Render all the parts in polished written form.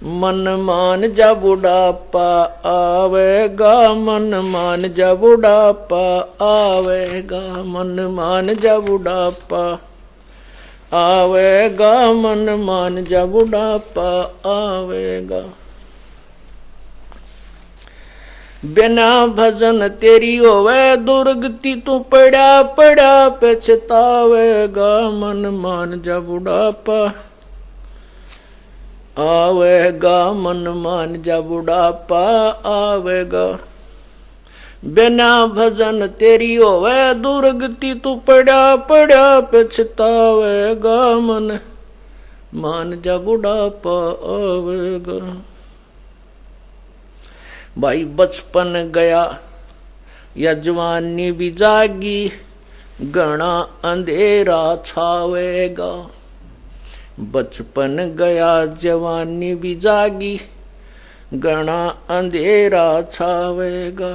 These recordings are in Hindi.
मन मान जा बुढ़ापा आवेगा, मन मान जा बुढ़ापा आवेगा, मन मान जा बुढ़ापा आवेगा, मन मान जा बुढ़ापा आवेगा। बिना भजन तेरी होवे दुर्गति, तू पड़ा पड़ा पछतावेगा, मन मान जा बुढ़ापा आवेगा, मन मान जा बुढ़ापा आवेगा। बिना भजन तेरी होवे दुर्गति, तू पड़ा पड़ा पछतावेगा, मन मान जा बुढ़ापा आवेगा। भाई बचपन गया या जवानी भी जागी, घना अंधेरा छावेगा। बचपन गया जवानी भी जागी, घना अंधेरा छावेगा।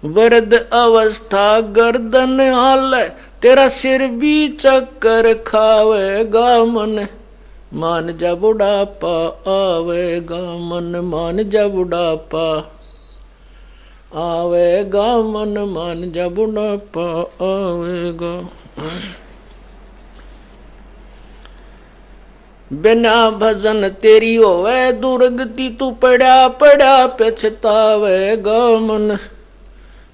वृद्ध अवस्था गर्दन हाल, तेरा सिर भी चक्कर खावेगा, मन मान जा बुढ़ापा आवेगा, मन मान जा बुढ़ापा आवेगा, मन मान जा बुढ़ापा आवेगा। बिना भजन तेरी होवे दुर्गति, तू पड़ा पड़ा पछतावेगा, मन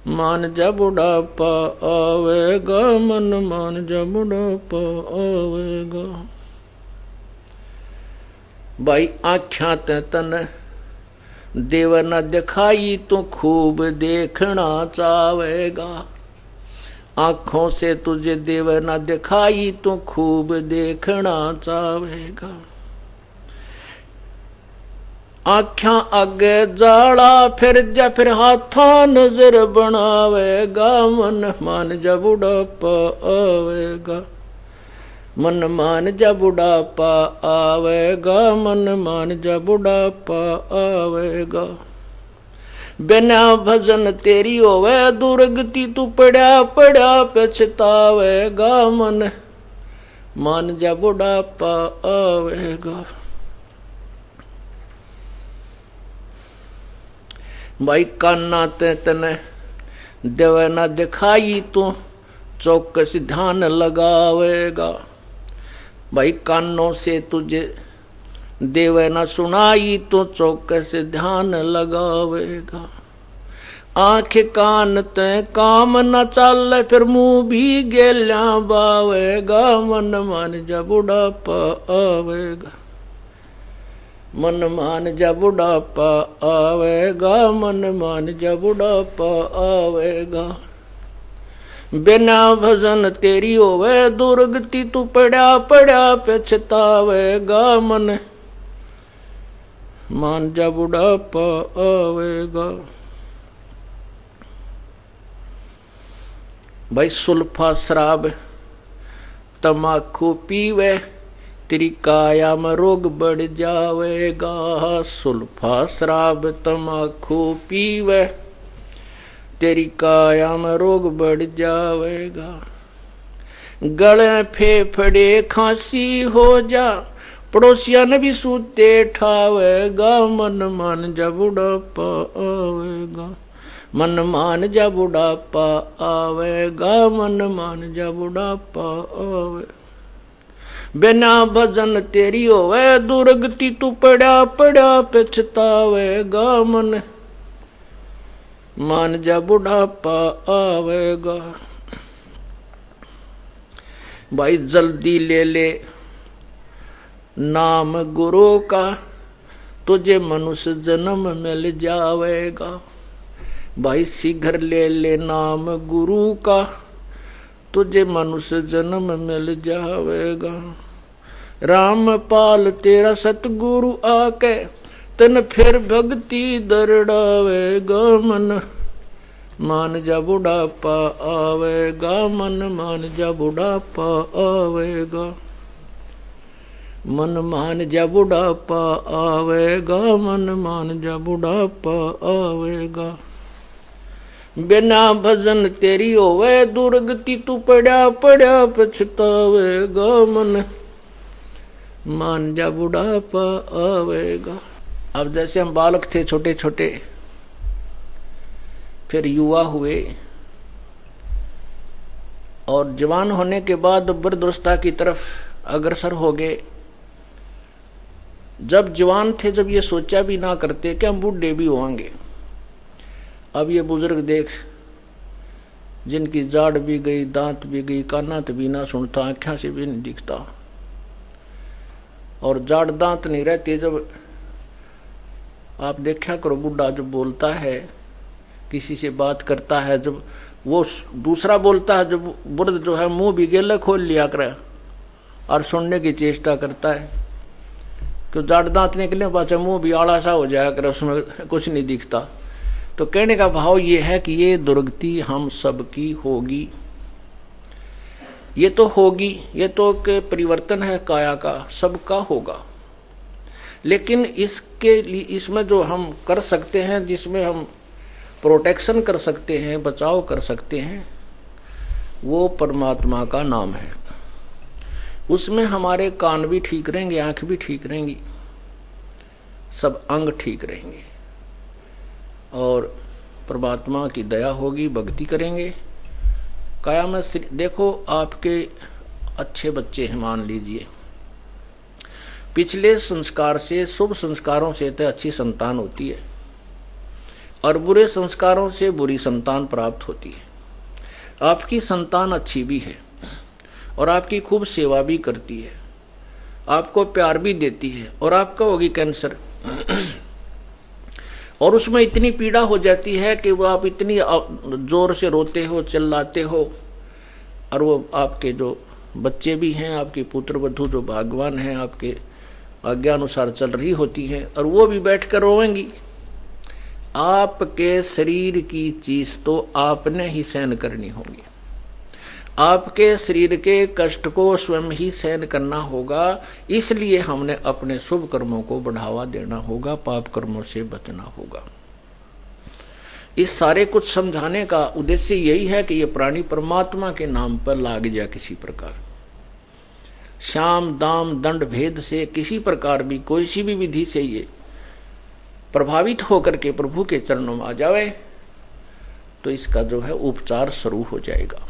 मान जा बुढ़ापा आवेगा, मन मान जा बुढ़ापा आवेगा। भाई आँख्या ते तन देव न दिखाई, तो खूब देखना चावेगा। आंखों से तुझे देव न दिखाई, तो खूब देखना चावेगा। आँख्या आगे जाला फिर जा, फिर हाथा नजर बनावेगा, मन मान जा बुढ़ापा आवेगा, मन मान जा बुढ़ापा आवेगा, मन मान जा बुढ़ापा आवेगा। बिना भजन तेरी होवे दुर्गति, तू पड़ा पड़ा पछतावेगा, मन मान जा बुढ़ापा आवेगा। भाई कान्ना ते तने देव न दिखाई, तो चौकस ध्यान लगावेगा। भाई कानों से तुझे देव न सुनाई, तो चौकस ध्यान लगावेगा। आंख कान ते काम न चल, फिर मुंह भी गेल्या बावेगा, मन मान जा बुढ़ापा आवेगा, मन मान जा बुढ़ापा आवेगा, मन मान जा बुढ़ापा आवेगा। बिना भजन तेरी होवे दुर्गति, तू पड़ा पड़ा पछतावेगा, मन मान जा बुढ़ापा आवेगा। भाई सुल्फा शराब तमाकू पीवे, तेरी काया में रोग बढ़ जावेगा। सुल्फा शराब तमाकू पीवे, तेरी काया में रोग बढ़ जावेगा। गले फेफड़े खांसी हो जा, पड़ोसिया ने भी सूते ठावेगा, मन मान जा बुढ़ापा आवेगा, मन मान जा बुढ़ापा आवेगा, मन मान जा बुढ़ापा आवेगा। बिना भजन तेरी होवे दुर्गति, तू पड़ा पड़ा पछतावेगा, मन मान जा बुढ़ापा आवेगा। भाई जल्दी ले ले नाम गुरु का, तुझे मनुष्य जन्म मिल जावेगा। भाई शीघ्र ले ले नाम गुरु का, तुझे मनुष्य जन्म मिल जावेगा। रामपाल तेरा सतगुरु आके, तन फिर भक्ति दरड़ावेगा, मन मान जा बुढ़ापा आवेगा, मन मान जा बुढ़ापा आवेगा, मन मान जा बुढ़ापा आवेगा, मन मान जा बुढ़ापा आवेगा। बिना भजन तेरी होवे दुर्गति, तू पड़ा पड़ा पछतावेगा, मन मान जा बुढ़ापा आवेगा। अब जैसे हम बालक थे छोटे छोटे, फिर युवा हुए और जवान होने के बाद वृद्धावस्था की तरफ अग्रसर हो गए। जब जवान थे, जब ये सोचा भी ना करते कि हम बूढ़े भी होंगे। अब ये बुजुर्ग देख, जिनकी जाड़ भी गई, दांत भी गई, काना तो भी ना सुनता, आंखों से भी नहीं दिखता, और जाड़ दांत नहीं रहते। जब आप देखा करो, बुढ़ा जब बोलता है, किसी से बात करता है, जब वो दूसरा बोलता है, जब वृद्ध जो है मुंह भी गेला खोल लिया करे और सुनने की चेष्टा करता है, तो जाड़ दांत निकले पाछे मुंह भी आड़ा सा हो जाया करे, उसमें कुछ नहीं दिखता। तो कहने का भाव ये है कि ये दुर्गति हम सबकी होगी। ये तो होगी, ये तो के परिवर्तन है काया का, सबका होगा। लेकिन इसके लिए, इसमें जो हम कर सकते हैं, जिसमें हम प्रोटेक्शन कर सकते हैं, बचाव कर सकते हैं, वो परमात्मा का नाम है। उसमें हमारे कान भी ठीक रहेंगे, आंख भी ठीक रहेंगी, सब अंग ठीक रहेंगे, और परमात्मा की दया होगी, भक्ति करेंगे। काया में देखो, आपके अच्छे बच्चे हैं, मान लीजिए, पिछले संस्कार से, शुभ संस्कारों से तो अच्छी संतान होती है, और बुरे संस्कारों से बुरी संतान प्राप्त होती है। आपकी संतान अच्छी भी है और आपकी खूब सेवा भी करती है, आपको प्यार भी देती है, और आपका होगी कैंसर, और उसमें इतनी पीड़ा हो जाती है कि वो आप इतनी जोर से रोते हो, चिल्लाते हो, और वो आपके जो बच्चे भी हैं, आपके पुत्र वधू जो भाग्यवान हैं, आपके आज्ञा अनुसार चल रही होती है, और वो भी बैठकर रोएंगी। आपके शरीर की चीज तो आपने ही सहन करनी होगी, आपके शरीर के कष्ट को स्वयं ही सहन करना होगा। इसलिए हमने अपने शुभ कर्मों को बढ़ावा देना होगा, पाप कर्मों से बचना होगा। इस सारे कुछ समझाने का उद्देश्य यही है कि ये प्राणी परमात्मा के नाम पर लाग जाए किसी प्रकार, शाम दाम दंड भेद से किसी प्रकार भी, कोई सी भी विधि से ये प्रभावित होकर के प्रभु के चरणों में आ जावे, तो इसका जो है उपचार शुरू हो जाएगा।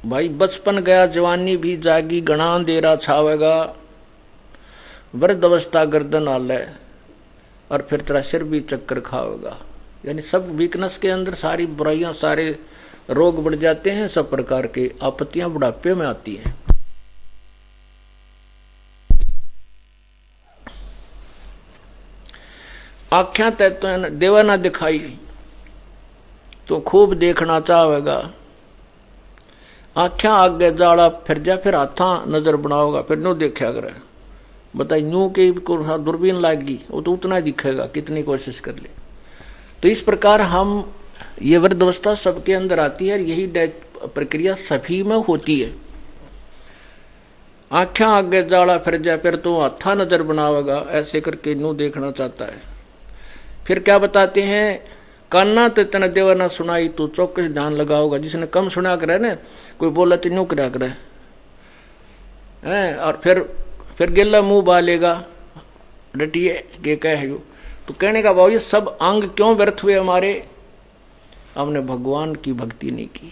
भाई, बचपन गया जवानी भी जागी, गणा अंधेरा छावेगा, वृद्ध अवस्था गर्दन आले, और फिर तेरा सिर भी चक्कर खावेगा। यानी सब वीकनेस के अंदर सारी बुराइयां, सारे रोग बढ़ जाते हैं, सब प्रकार के आपत्तियां बुढ़ापे में आती हैं। आख्या तो देवा ना दिखाई तो खूब देखना चाहेगा, आख्या आगे जाड़ा फिर जा, फिर हाथा नजर बनाओगा, फिर नो देखा करे। बताइए, न्यू के दूरबीन लागी, वो तो उतना ही दिखेगा कितनी कोशिश कर ले। तो इस प्रकार हम, ये वृद्धावस्था सबके अंदर आती है, यही प्रक्रिया सभी में होती है। आख्या आगे जाड़ा फिर जा, फिर तो हाथा नजर बनावेगा, ऐसे करके न्यू देखना चाहता है। फिर क्या बताते हैं, काना तो इतना देवा ना सुनाई, तो चौकस ध्यान लगाओगा। जिसने कम सुना करे ना, कोई बोला तो न्यू करा करे है, और फिर गिल्ला मुंह बालेगा, डटिए के कह। तो कहने का भाव, ये सब अंग क्यों व्यर्थ हुए हमारे? हमने भगवान की भक्ति नहीं की।